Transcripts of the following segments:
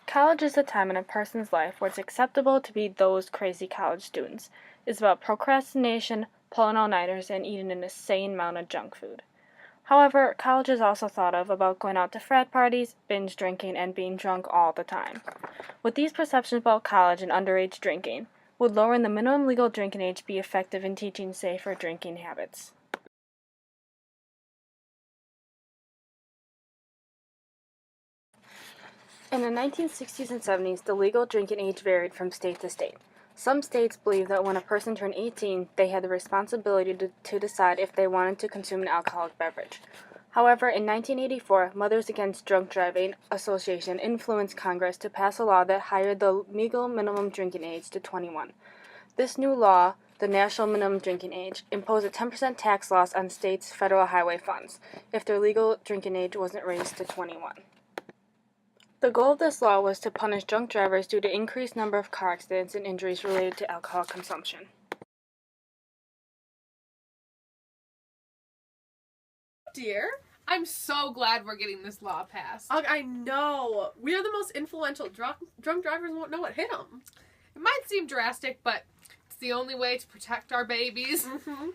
College is the time in a person's life where it's acceptable to be those crazy college students. It's about procrastination, pulling all-nighters, and eating an insane amount of junk food. However, college is also thought of about going out to frat parties, binge drinking, and being drunk all the time. With these perceptions about college and underage drinking, would lowering the minimum legal drinking age be effective in teaching safer drinking habits? In the 1960s and 70s, the legal drinking age varied from state to state. Some states believed that when a person turned 18, they had the responsibility to decide if they wanted to consume an alcoholic beverage. However, in 1984, Mothers Against Drunk Driving Association influenced Congress to pass a law that higher the legal minimum drinking age to 21. This new law, the National Minimum Drinking Age, imposed a 10% tax loss on states' federal highway funds if their legal drinking age wasn't raised to 21. The goal of this law was to punish drunk drivers due to increased number of car accidents and injuries related to alcohol consumption. Dear, I'm so glad we're getting this law passed. I know. We are the most influential. Drunk drivers won't know what hit them. It might seem drastic, but it's the only way to protect our babies. Mm-hmm.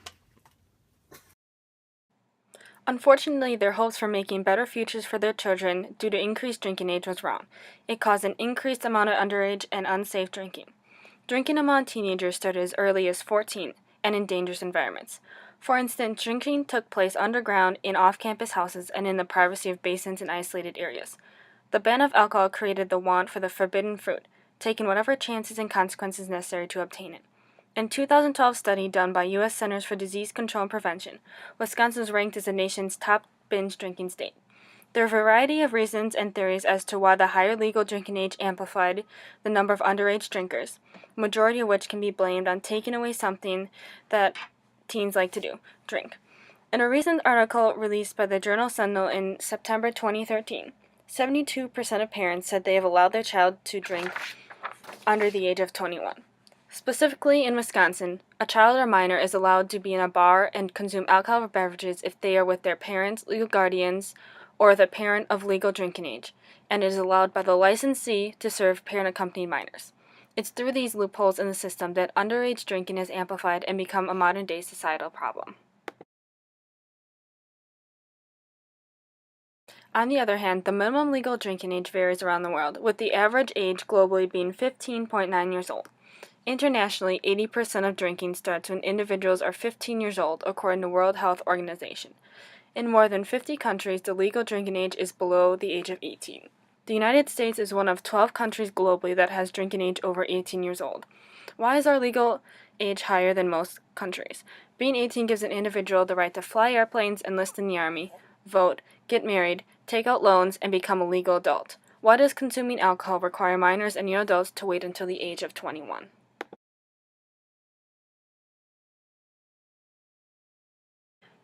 Unfortunately, their hopes for making better futures for their children due to increased drinking age was wrong. It caused an increased amount of underage and unsafe drinking. Drinking among teenagers started as early as 14 and in dangerous environments. For instance, drinking took place underground, in off-campus houses, and in the privacy of basements and isolated areas. The ban of alcohol created the want for the forbidden fruit, taking whatever chances and consequences necessary to obtain it. In a 2012 study done by U.S. Centers for Disease Control and Prevention, Wisconsin was ranked as the nation's top binge drinking state. There are a variety of reasons and theories as to why the higher legal drinking age amplified the number of underage drinkers, the majority of which can be blamed on taking away something that teens like to do, drink. In a recent article released by the Journal Sentinel in September 2013, 72% of parents said they have allowed their child to drink under the age of 21. Specifically in Wisconsin, a child or minor is allowed to be in a bar and consume alcoholic beverages if they are with their parents, legal guardians, or the parent of legal drinking age, and it is allowed by the licensee to serve parent-accompanied minors. It's through these loopholes in the system that underage drinking is amplified and become a modern-day societal problem. On the other hand, the minimum legal drinking age varies around the world, with the average age globally being 15.9 years old. Internationally, 80% of drinking starts when individuals are 15 years old, according to World Health Organization. In more than 50 countries, the legal drinking age is below the age of 18. The United States is one of 12 countries globally that has drinking age over 18 years old. Why is our legal age higher than most countries? Being 18 gives an individual the right to fly airplanes, enlist in the army, vote, get married, take out loans, and become a legal adult. Why does consuming alcohol require minors and young adults to wait until the age of 21?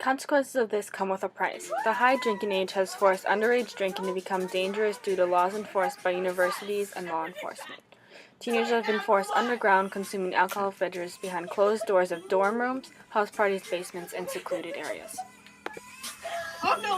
Consequences of this come with a price. The high drinking age has forced underage drinking to become dangerous due to laws enforced by universities and law enforcement. Teenagers have been forced underground, consuming alcoholic beverages behind closed doors of dorm rooms, house parties, basements, and secluded areas. Oh no!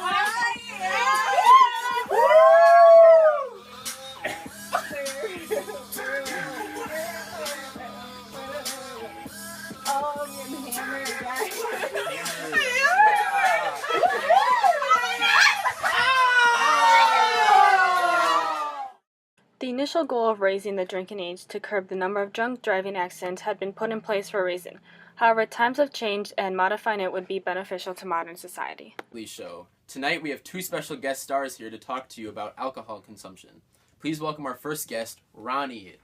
The initial goal of raising the drinking age to curb the number of drunk driving accidents had been put in place for a reason. However, times have changed and modifying it would be beneficial to modern society. Show. Tonight we have two special guest stars here to talk to you about alcohol consumption. Please welcome our first guest, Ronnie,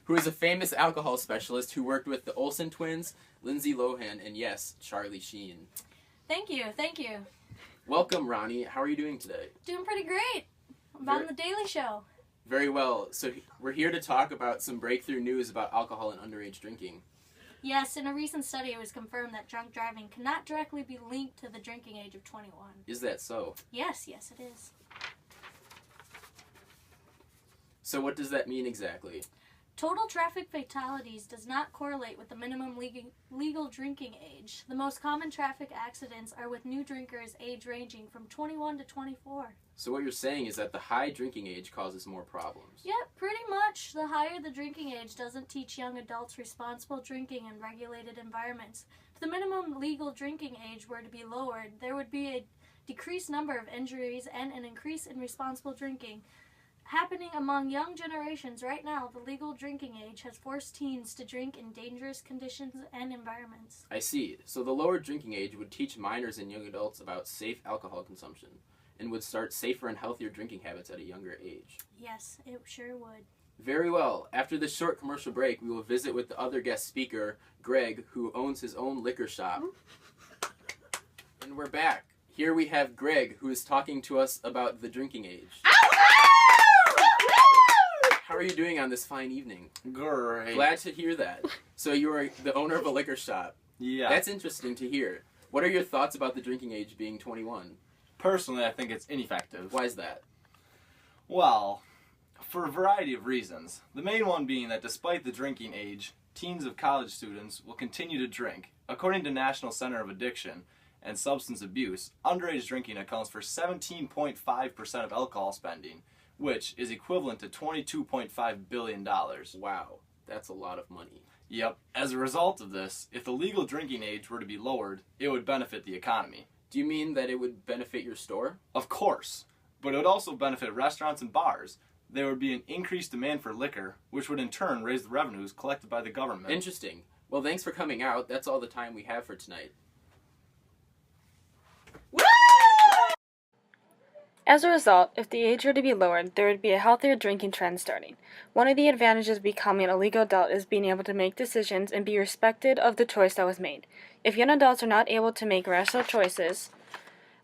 who is a famous alcohol specialist who worked with the Olsen twins, Lindsay Lohan, and yes, Charlie Sheen. Thank you. Welcome, Ronnie. How are you doing today? Doing pretty great. I'm on the Daily Show. Very well. So we're here to talk about some breakthrough news about alcohol and underage drinking. Yes, in a recent study it was confirmed that drunk driving cannot directly be linked to the drinking age of 21. Is that so? Yes, it is. So what does that mean exactly? Total traffic fatalities does not correlate with the minimum legal drinking age. The most common traffic accidents are with new drinkers age ranging from 21 to 24. So what you're saying is that the high drinking age causes more problems. Yep, pretty much. The higher the drinking age doesn't teach young adults responsible drinking in regulated environments. If the minimum legal drinking age were to be lowered, there would be a decreased number of injuries and an increase in responsible drinking. Happening among young generations right now, the legal drinking age has forced teens to drink in dangerous conditions and environments. I see. So the lower drinking age would teach minors and young adults about safe alcohol consumption and would start safer and healthier drinking habits at a younger age. Yes, it sure would. Very well. After this short commercial break, we will visit with the other guest speaker, Greg, who owns his own liquor shop. And we're back. Here we have Greg, who is talking to us about the drinking age. How are you doing on this fine evening? Great. Glad to hear that. So you are the owner of a liquor shop. Yeah. That's interesting to hear. What are your thoughts about the drinking age being 21? Personally, I think it's ineffective. Why is that? Well, for a variety of reasons. The main one being that despite the drinking age, teens of college students will continue to drink. According to National Center of Addiction and Substance Abuse, underage drinking accounts for 17.5% of alcohol spending, which is equivalent to $22.5 billion. Wow, that's a lot of money. Yep. As a result of this, if the legal drinking age were to be lowered, it would benefit the economy. Do you mean that it would benefit your store? Of course. But it would also benefit restaurants and bars. There would be an increased demand for liquor, which would in turn raise the revenues collected by the government. Interesting. Well, thanks for coming out. That's all the time we have for tonight. As a result, if the age were to be lowered, there would be a healthier drinking trend starting. One of the advantages of becoming a legal adult is being able to make decisions and be respected of the choice that was made. If young adults are not able to make rational choices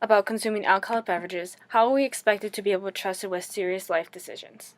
about consuming alcoholic beverages, how are we expected to be able to trust it with serious life decisions?